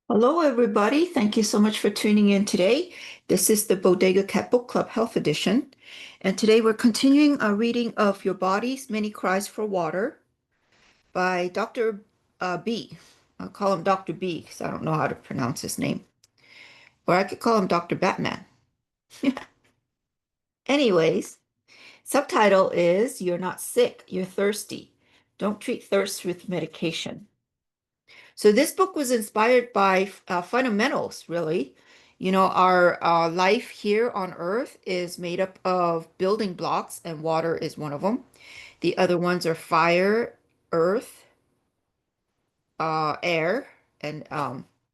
Hello, everybody. Thank you so much for tuning in today. This is the Bodega Cat Book Club Health Edition. And today we're continuing our reading of Your Body's Many Cries for Water by Dr. B. I'll call him Dr. B because I don't know how to pronounce his name. Or I could call him Dr. Batman. Anyways, subtitle is You're Not Sick, You're Thirsty. Don't treat thirst with medication. So this book was inspired by fundamentals, really. Our life here on Earth is made up of building blocks, and water is one of them. The other ones are fire, earth, air, and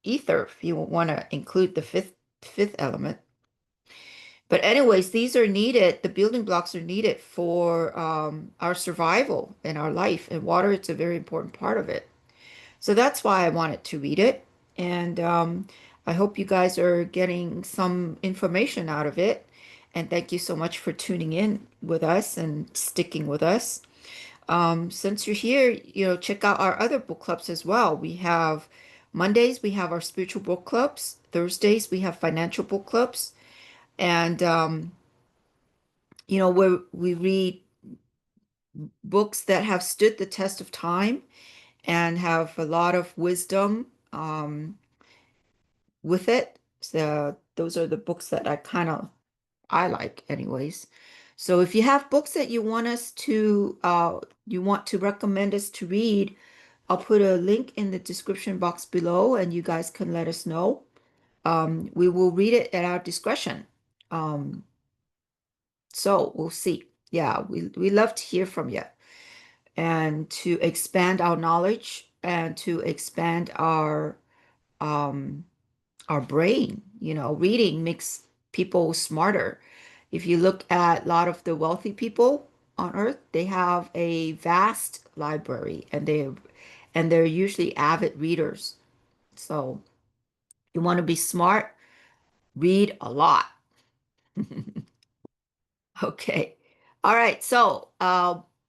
ether, if you want to include the fifth element. But anyways, these are needed. The building blocks are needed for our survival in our life, and water is a very important part of it. So that's why I wanted to read it. And I hope you guys are getting some information out of it. And thank you so much for tuning in with us and sticking with us. Since you're here, check out our other book clubs as well. We have Mondays, we have our spiritual book clubs. Thursdays, we have financial book clubs. And, where we read books that have stood the test of time and have a lot of wisdom. With it. So those are the books that I like anyways. So if you have books that you want to recommend us to read, I'll put a link in the description box below and you guys can let us know. We will read it at our discretion. Um, so we'll see. Yeah, we love to hear from you and to expand our knowledge and to expand um our brain. Reading makes people smarter. If you look at a lot of the wealthy people on earth, they have a vast library and they're usually avid readers. So you want to be smart, read a lot. Okay. All right. So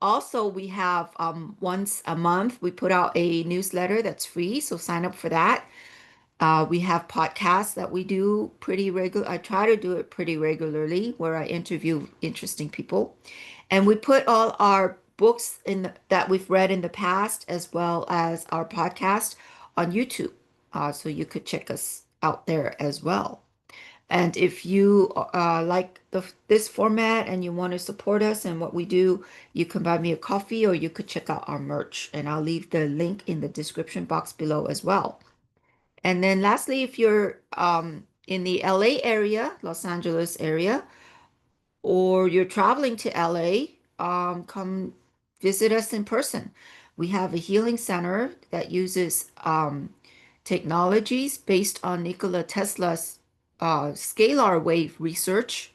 also we have once a month we put out a newsletter that's free. So sign up for that. We have podcasts that we do pretty regular. I try to do it pretty regularly where I interview interesting people. And we put all our books that we've read in the past as well as our podcast on YouTube. So you could check us out there as well. And if you like this format and you want to support us and what we do, you can buy me a coffee or you could check out our merch. And I'll leave the link in the description box below as well. And then lastly, if you're in the LA area, Los Angeles area, or you're traveling to LA, come visit us in person. We have a healing center that uses technologies based on Nikola Tesla's scalar wave research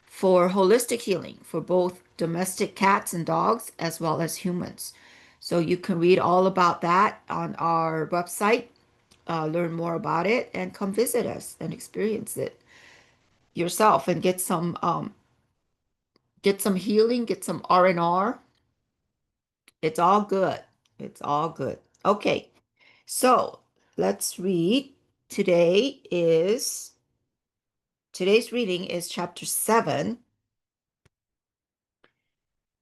for holistic healing for both domestic cats and dogs as well as humans. So you can read all about that on our website, learn more about it, and come visit us and experience it yourself and get some healing, get some R&R. It's all good. It's all good. Okay, so let's read. Today is today's reading is chapter 7,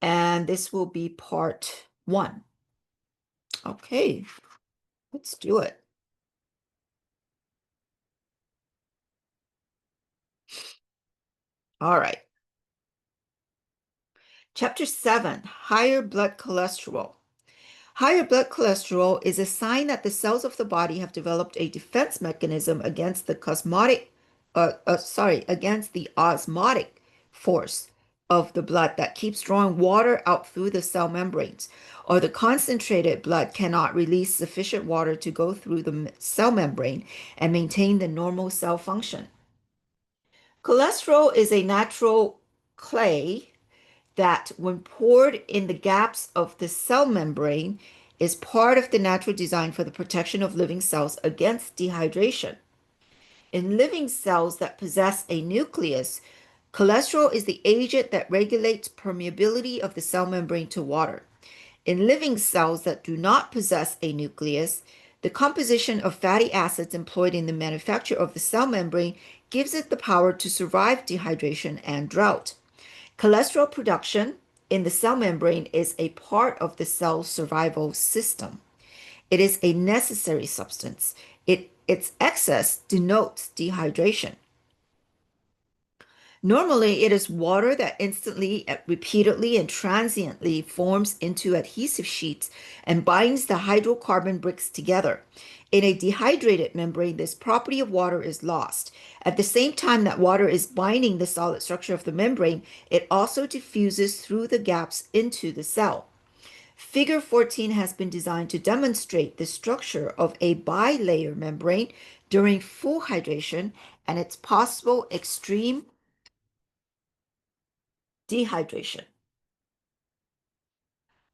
and this will be part 1. Okay, let's do it. All right. Chapter 7, higher blood cholesterol. Higher blood cholesterol is a sign that the cells of the body have developed a defense mechanism against the against the osmotic force of the blood that keeps drawing water out through the cell membranes, or the concentrated blood cannot release sufficient water to go through the cell membrane and maintain the normal cell function. Cholesterol is a natural clay that, when poured in the gaps of the cell membrane, is part of the natural design for the protection of living cells against dehydration. In living cells that possess a nucleus, cholesterol is the agent that regulates permeability of the cell membrane to water. In living cells that do not possess a nucleus, The composition of fatty acids employed in the manufacture of the cell membrane gives it the power to survive dehydration and drought. Cholesterol production in the cell membrane is a part of the cell survival system. It is a necessary substance. Its excess denotes dehydration. Normally, it is water that instantly, repeatedly, and transiently forms into adhesive sheets and binds the hydrocarbon bricks together. In a dehydrated membrane, this property of water is lost. At the same time that water is binding the solid structure of the membrane, it also diffuses through the gaps into the cell. Figure 14 has been designed to demonstrate the structure of a bilayer membrane during full hydration and its possible extreme dehydration.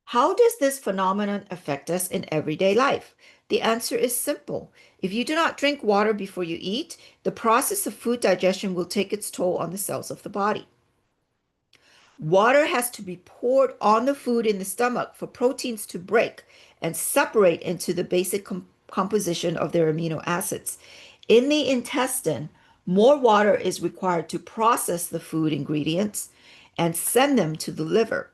How does this phenomenon affect us in everyday life? The answer is simple. If you do not drink water before you eat, the process of food digestion will take its toll on the cells of the body. Water has to be poured on the food in the stomach for proteins to break and separate into the basic composition of their amino acids. In the intestine, more water is required to process the food ingredients and send them to the liver.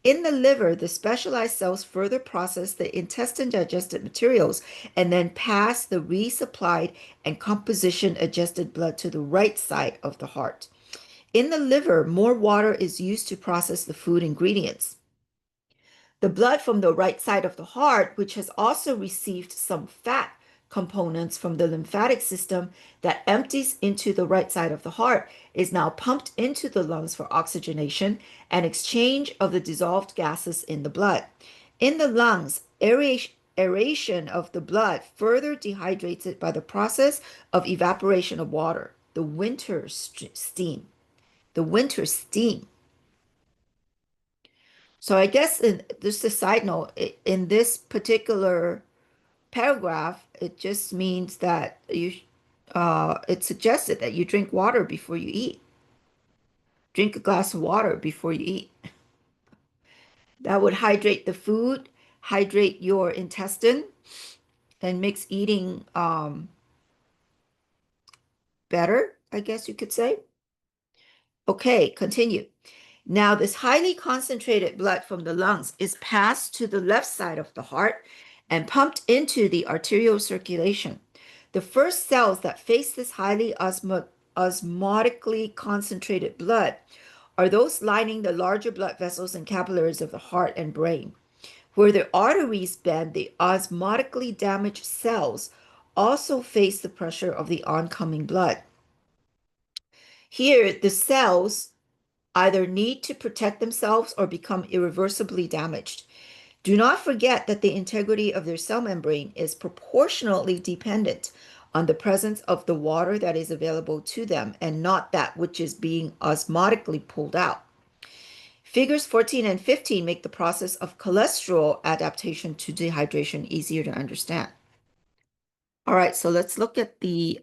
In the liver, the specialized cells further process the intestine digested materials and then pass the resupplied and composition adjusted blood to the right side of the heart. In the liver, more water is used to process the food ingredients. The blood from the right side of the heart, which has also received some fat components from the lymphatic system that empties into the right side of the heart, is now pumped into the lungs for oxygenation and exchange of the dissolved gases in the blood. In the lungs, aeration of the blood further dehydrates it by the process of evaporation of water, the winter steam. The winter steam. So I guess just a side note, in this particular paragraph, it just means that it suggested that you drink water before you eat. Drink a glass of water before you eat. That would hydrate the food, hydrate your intestine, and makes eating better, I guess you could say. Okay, continue. Now, this highly concentrated blood from the lungs is passed to the left side of the heart and pumped into the arterial circulation. The first cells that face this highly osmotically concentrated blood are those lining the larger blood vessels and capillaries of the heart and brain. Where the arteries bend, the osmotically damaged cells also face the pressure of the oncoming blood. Here, the cells either need to protect themselves or become irreversibly damaged. Do not forget that the integrity of their cell membrane is proportionally dependent on the presence of the water that is available to them and not that which is being osmotically pulled out. Figures 14 and 15 make the process of cholesterol adaptation to dehydration easier to understand. All right, so let's look at the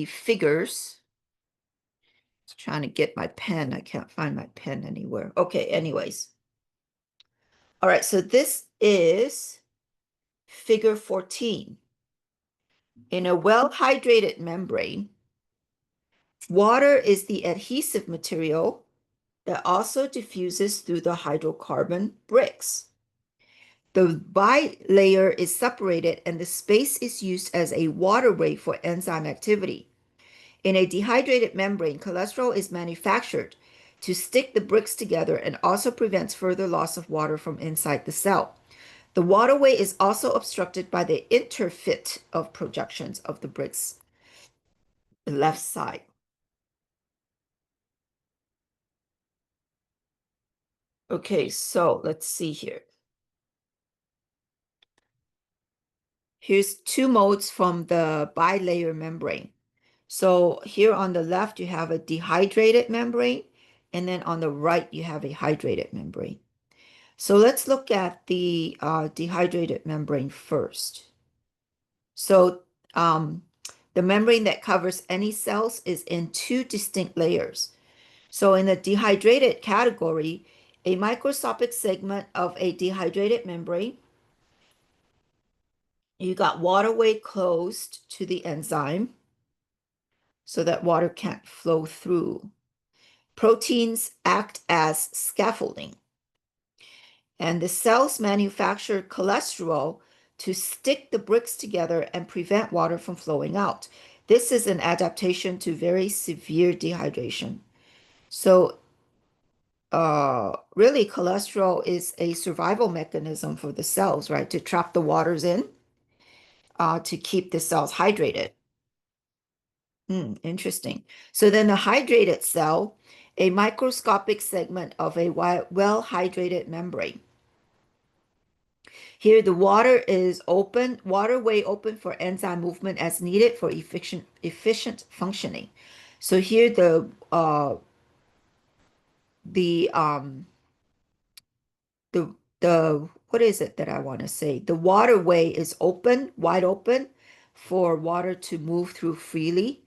figures. Trying to get my pen. I can't find my pen anywhere. Okay, anyways. All right, so this is figure 14. In a well-hydrated membrane, water is the adhesive material that also diffuses through the hydrocarbon bricks. The bilayer is separated and the space is used as a waterway for enzyme activity. In a dehydrated membrane, cholesterol is manufactured to stick the bricks together and also prevents further loss of water from inside the cell. The waterway is also obstructed by the interfit of projections of the bricks, the left side. Okay, so let's see here. Here's two modes from the bilayer membrane. So here on the left, you have a dehydrated membrane, and then on the right, you have a hydrated membrane. So let's look at the dehydrated membrane first. So the membrane that covers any cells is in two distinct layers. So in the dehydrated category, a microscopic segment of a dehydrated membrane. You got waterway closed to the enzyme so that water can't flow through. Proteins act as scaffolding, and the cells manufacture cholesterol to stick the bricks together and prevent water from flowing out. This is an adaptation to very severe dehydration. So, really, cholesterol is a survival mechanism for the cells, right? To trap the waters in, to keep the cells hydrated. Interesting. So then a hydrated cell, a microscopic segment of a well-hydrated membrane. Here, the water is open, waterway open for enzyme movement as needed for efficient functioning. So here, the the the what is it that I want to say? The waterway is open, wide open, for water to move through freely.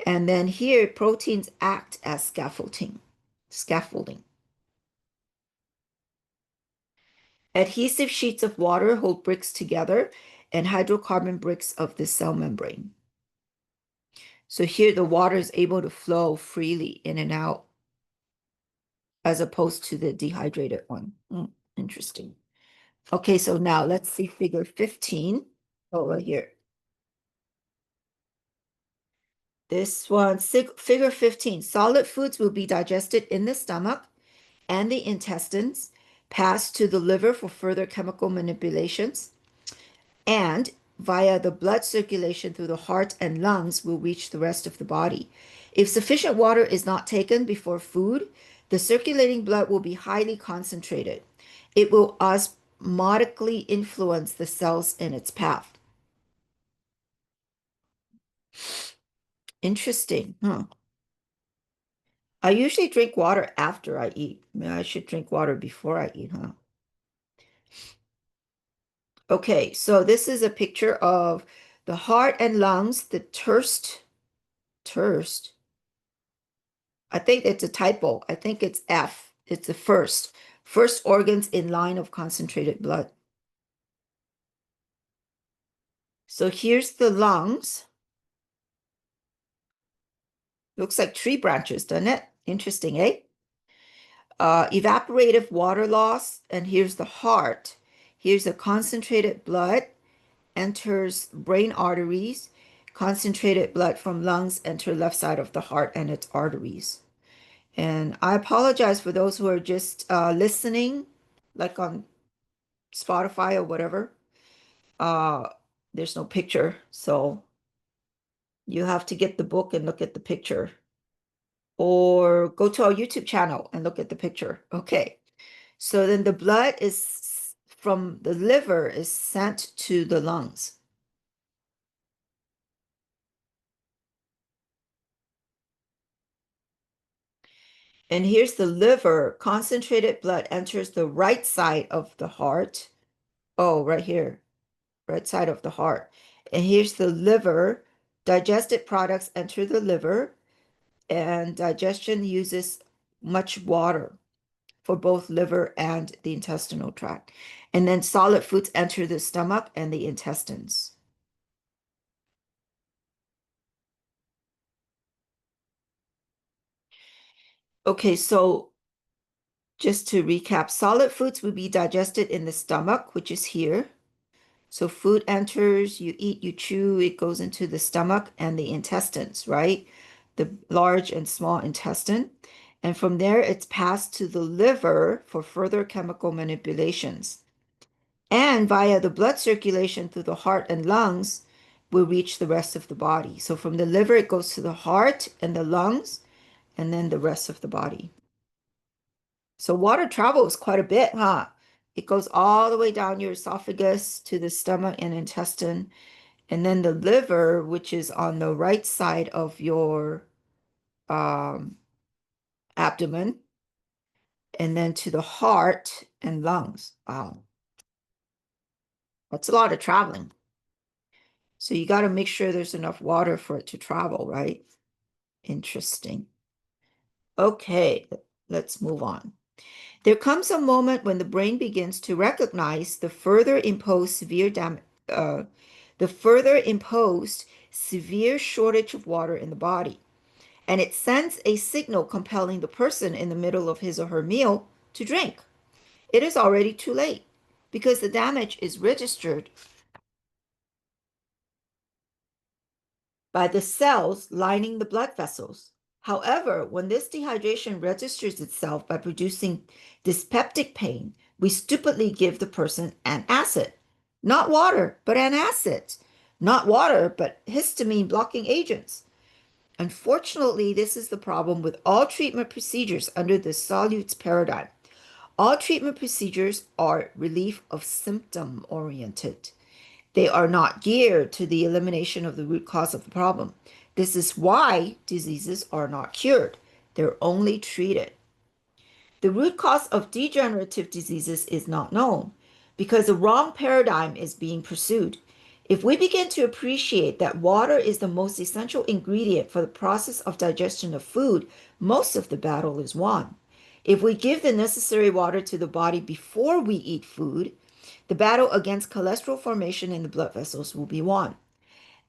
And then here, proteins act as scaffolding. Scaffolding. Adhesive sheets of water hold bricks together and hydrocarbon bricks of the cell membrane. So here the water is able to flow freely in and out as opposed to the dehydrated one. Interesting. Okay, so now let's see figure 15. Oh, right here. This one, figure 15. Solid foods will be digested in the stomach and the intestines, pass to the liver for further chemical manipulations, and via the blood circulation through the heart and lungs will reach the rest of the body. If sufficient water is not taken before food, the circulating blood will be highly concentrated. It will osmotically influence the cells in its path. Interesting. Huh. I usually drink water after I eat. Maybe I should drink water before I eat, huh? Okay, so this is a picture of the heart and lungs, the terst. I think it's a typo. I think it's F. It's the first organs in line of concentrated blood. So here's the lungs. Looks like tree branches, doesn't it? Interesting, eh? Evaporative water loss, and here's the heart. Here's the concentrated blood enters brain arteries. Concentrated blood from lungs enter left side of the heart and its arteries. And I apologize for those who are just listening, like on Spotify or whatever. Uh, there's no picture, so you have to get the book and look at the picture, or go to our YouTube channel and look at the picture. Okay, so then the blood is from the liver is sent to the lungs. And here's the liver. Concentrated blood enters the right side of the heart. Oh, right here, right side of the heart. And here's the liver. Digested products enter the liver, and digestion uses much water for both liver and the intestinal tract. And then solid foods enter the stomach and the intestines. Okay, so just to recap, solid foods will be digested in the stomach, which is here. So food enters, you eat, you chew, it goes into the stomach and the intestines, right? The large and small intestine. And from there, it's passed to the liver for further chemical manipulations. And via the blood circulation through the heart and lungs, will reach the rest of the body. So from the liver, it goes to the heart and the lungs, and then the rest of the body. So water travels quite a bit, huh? It goes all the way down your esophagus to the stomach and intestine. And then the liver, which is on the right side of your um, abdomen, and then to the heart and lungs. Wow, that's a lot of traveling. So you got to make sure there's enough water for it to travel, right? Interesting. Okay, let's move on. There comes a moment when the brain begins to recognize the further imposed severe shortage of water in the body, and it sends a signal compelling the person in the middle of his or her meal to drink. It is already too late because the damage is registered by the cells lining the blood vessels. However, when this dehydration registers itself by producing dyspeptic pain, we stupidly give the person an acid. Not water, but an acid. Not water, but histamine blocking agents. Unfortunately, this is the problem with all treatment procedures under the solutes paradigm. All treatment procedures are relief of symptom oriented. They are not geared to the elimination of the root cause of the problem. This is why diseases are not cured, they're only treated. The root cause of degenerative diseases is not known because the wrong paradigm is being pursued. If we begin to appreciate that water is the most essential ingredient for the process of digestion of food, most of the battle is won. If we give the necessary water to the body before we eat food, the battle against cholesterol formation in the blood vessels will be won.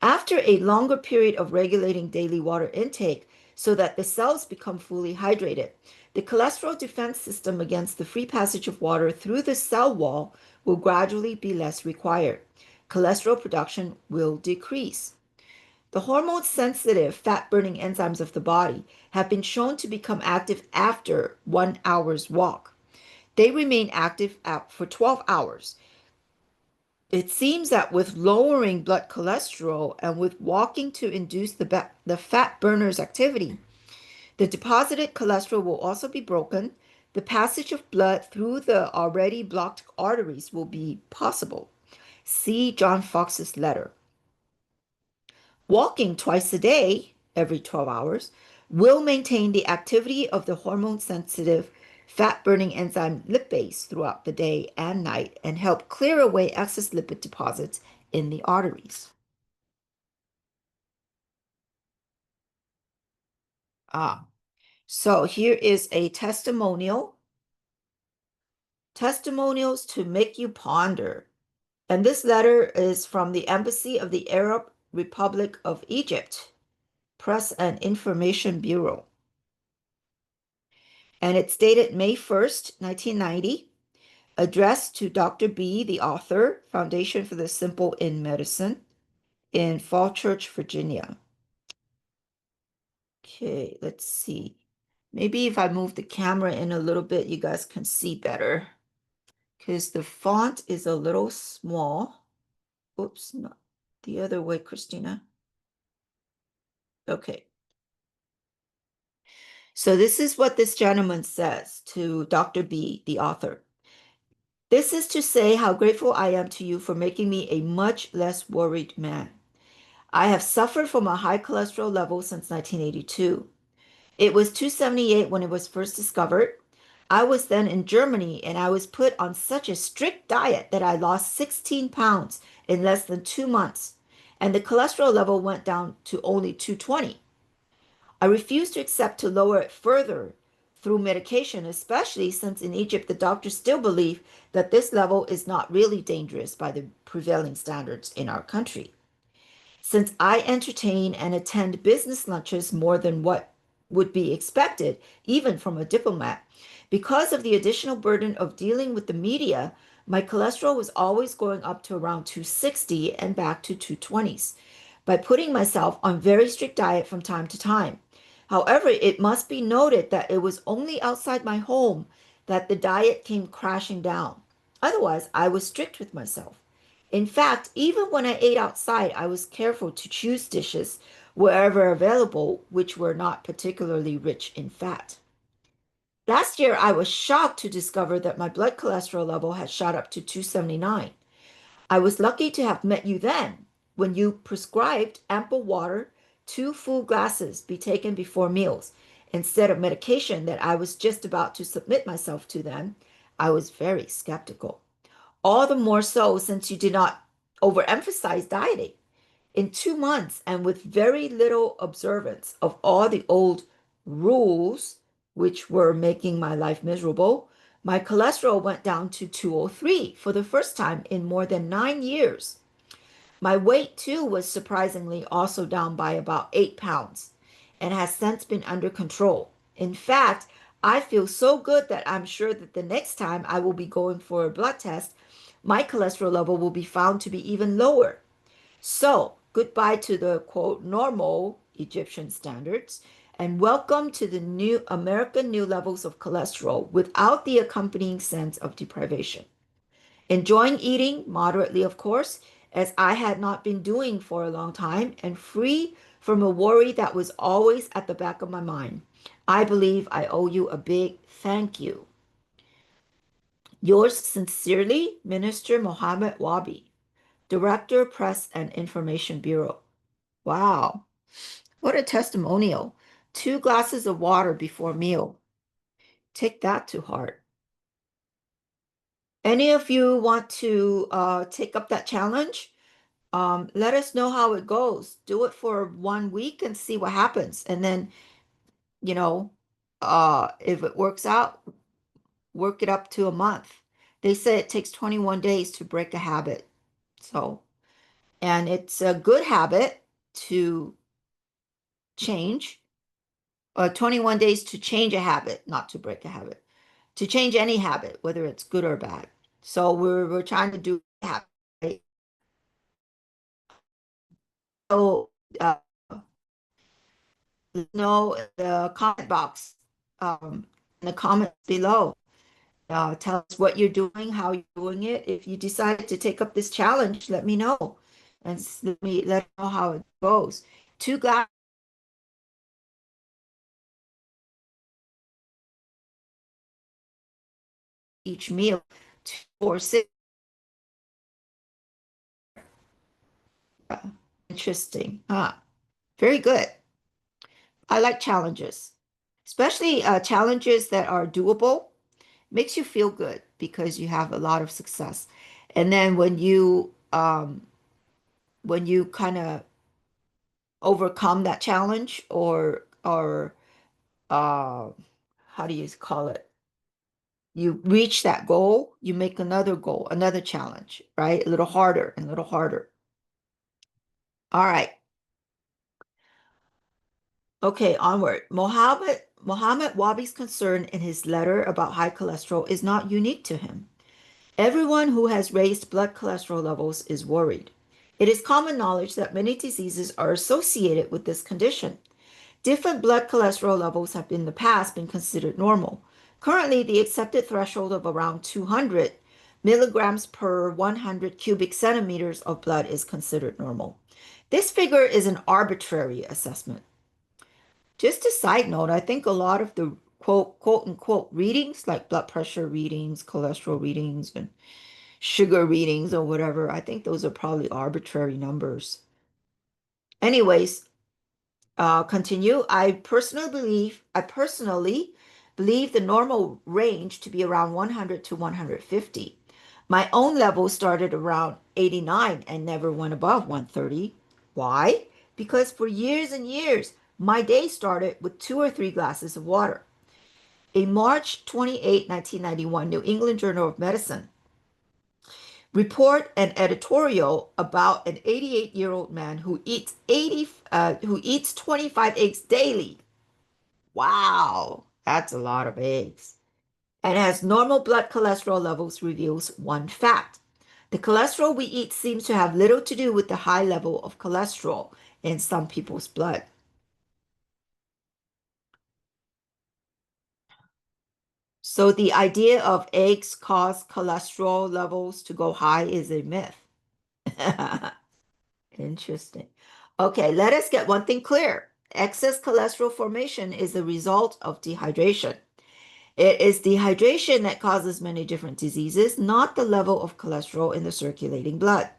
After a longer period of regulating daily water intake so that the cells become fully hydrated, the cholesterol defense system against the free passage of water through the cell wall will gradually be less required. Cholesterol production will decrease. The hormone sensitive fat burning enzymes of the body have been shown to become active after 1 hour's walk. They remain active for 12 hours. It seems that with lowering blood cholesterol and with walking to induce the fat burner's activity, the deposited cholesterol will also be broken. The passage of blood through the already blocked arteries will be possible. See John Fox's letter. Walking twice a day, every 12 hours, will maintain the activity of the hormone sensitive fat burning enzyme lipase throughout the day and night and help clear away excess lipid deposits in the arteries. Ah, so here is a testimonials to make you ponder. And this letter is from the Embassy of the Arab Republic of Egypt, Press and Information Bureau. And it's dated May 1st, 1990, addressed to Dr. B, the author, Foundation for the Simple in Medicine, in Fall Church, Virginia. Okay, let's see. Maybe if I move the camera in a little bit, you guys can see better because the font is a little small. Oops, not the other way, Christina. Okay. So this is what this gentleman says to Dr. B, the author. This is to say how grateful I am to you for making me a much less worried man. I have suffered from a high cholesterol level since 1982. It was 278 when it was first discovered. I was then in Germany and I was put on such a strict diet that I lost 16 pounds in less than 2 months, and the cholesterol level went down to only 220. I refuse to accept to lower it further through medication, especially since in Egypt the doctors still believe that this level is not really dangerous by the prevailing standards in our country. Since I entertain and attend business lunches more than what would be expected, even from a diplomat, because of the additional burden of dealing with the media, my cholesterol was always going up to around 260 and back to 220s by putting myself on very strict diet from time to time. However, it must be noted that it was only outside my home that the diet came crashing down. Otherwise, I was strict with myself. In fact, even when I ate outside, I was careful to choose dishes wherever available, which were not particularly rich in fat. Last year, I was shocked to discover that my blood cholesterol level had shot up to 279. I was lucky to have met you then, when you prescribed ample water, 2 full glasses be taken before meals, instead of medication that I was just about to submit myself to then. I was very skeptical. All the more so since you did not overemphasize dieting. In 2 months and with very little observance of all the old rules, which were making my life miserable, My cholesterol went down to 203 for the first time in more than 9 years. My weight too was surprisingly also down by about 8 pounds and has since been under control. In fact, I feel so good that I'm sure that the next time I will be going for a blood test, my cholesterol level will be found to be even lower. So, goodbye to the quote normal Egyptian standards and welcome to the new American new levels of cholesterol without the accompanying sense of deprivation. Enjoying eating moderately, of course, as I had not been doing for a long time, and free from a worry that was always at the back of my mind. I believe I owe you a big thank you. Yours sincerely, Minister Mohammed Wabi, Director, Press and Information Bureau. Wow, what a testimonial. 2 glasses of water before meal. Take that to heart. Any of you want to take up that challenge? Let us know how it goes. Do it for 1 week and see what happens. And then, you know, if it works out, work it up to a month. They say it takes 21 days to break a habit. So, and it's a good habit to change, 21 days to change a habit, not to break a habit, to change any habit, whether it's good or bad. So we're trying to do habit, right? So, know in the comment box, in the comments below. Tell us what you're doing, how you're doing it. If you decide to take up this challenge, let me know, and let me know how it goes. 2 glasses each meal, 2 or 6. Interesting. Very good. I like challenges, especially challenges that are doable. Makes you feel good because you have a lot of success. And then when you kind of overcome that challenge or uh how do you call it? You reach that goal, you make another goal, another challenge, right? A little harder and a little harder. All right. Okay, onward. Mohammed Wabi's concern in his letter about high cholesterol is not unique to him. Everyone who has raised blood cholesterol levels is worried. It is common knowledge that many diseases are associated with this condition. Different blood cholesterol levels have in the past been considered normal. Currently, the accepted threshold of around 200 milligrams per 100 cubic centimeters of blood is considered normal. This figure is an arbitrary assessment. Just a side note, I think a lot of the quote unquote readings, like blood pressure readings, cholesterol readings, and sugar readings or whatever, I think those are probably arbitrary numbers. Anyways, continue. I personally believe the normal range to be around 100 to 150. My own level started around 89 and never went above 130. Why? Because for years and years, my day started with 2 or 3 glasses of water. A March 28, 1991 New England Journal of Medicine report an editorial about an 88-year-old man who eats 25 eggs daily. Wow, that's a lot of eggs. And has normal blood cholesterol levels reveals one fact. The cholesterol we eat seems to have little to do with the high level of cholesterol in some people's blood. So the idea of eggs cause cholesterol levels to go high is a myth. Interesting. Okay, let us get one thing clear. Excess cholesterol formation is the result of dehydration. It is dehydration that causes many different diseases, not the level of cholesterol in the circulating blood.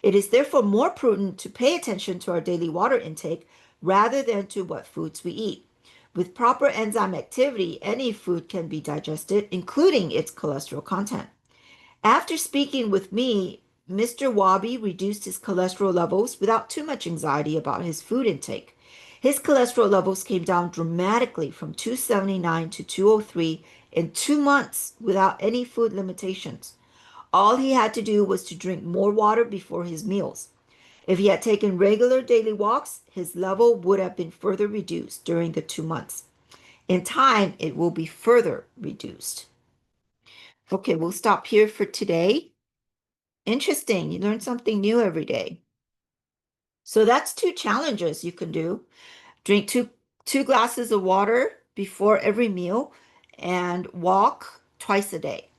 It is therefore more prudent to pay attention to our daily water intake rather than to what foods we eat. With proper enzyme activity, any food can be digested, including its cholesterol content. After speaking with me, Mr. Wabi reduced his cholesterol levels without too much anxiety about his food intake. His cholesterol levels came down dramatically from 279 to 203 in 2 months without any food limitations. All he had to do was to drink more water before his meals. If he had taken regular daily walks, his level would have been further reduced during the 2 months. In time, it will be further reduced. Okay, we'll stop here for today. Interesting. You learn something new every day. So that's two challenges you can do. Drink two glasses of water before every meal and walk twice a day.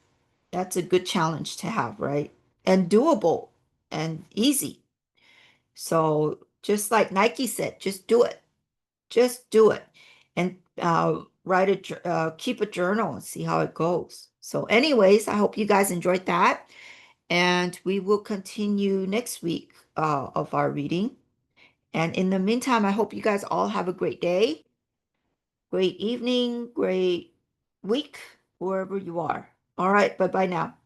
That's a good challenge to have, right? And doable and easy. So just like Nike said, just do it. Just do it. And keep a journal and see how it goes. So anyways, I hope you guys enjoyed that. And we will continue next week of our reading. And in the meantime, I hope you guys all have a great day, great evening, great week, wherever you are. All right, bye bye now.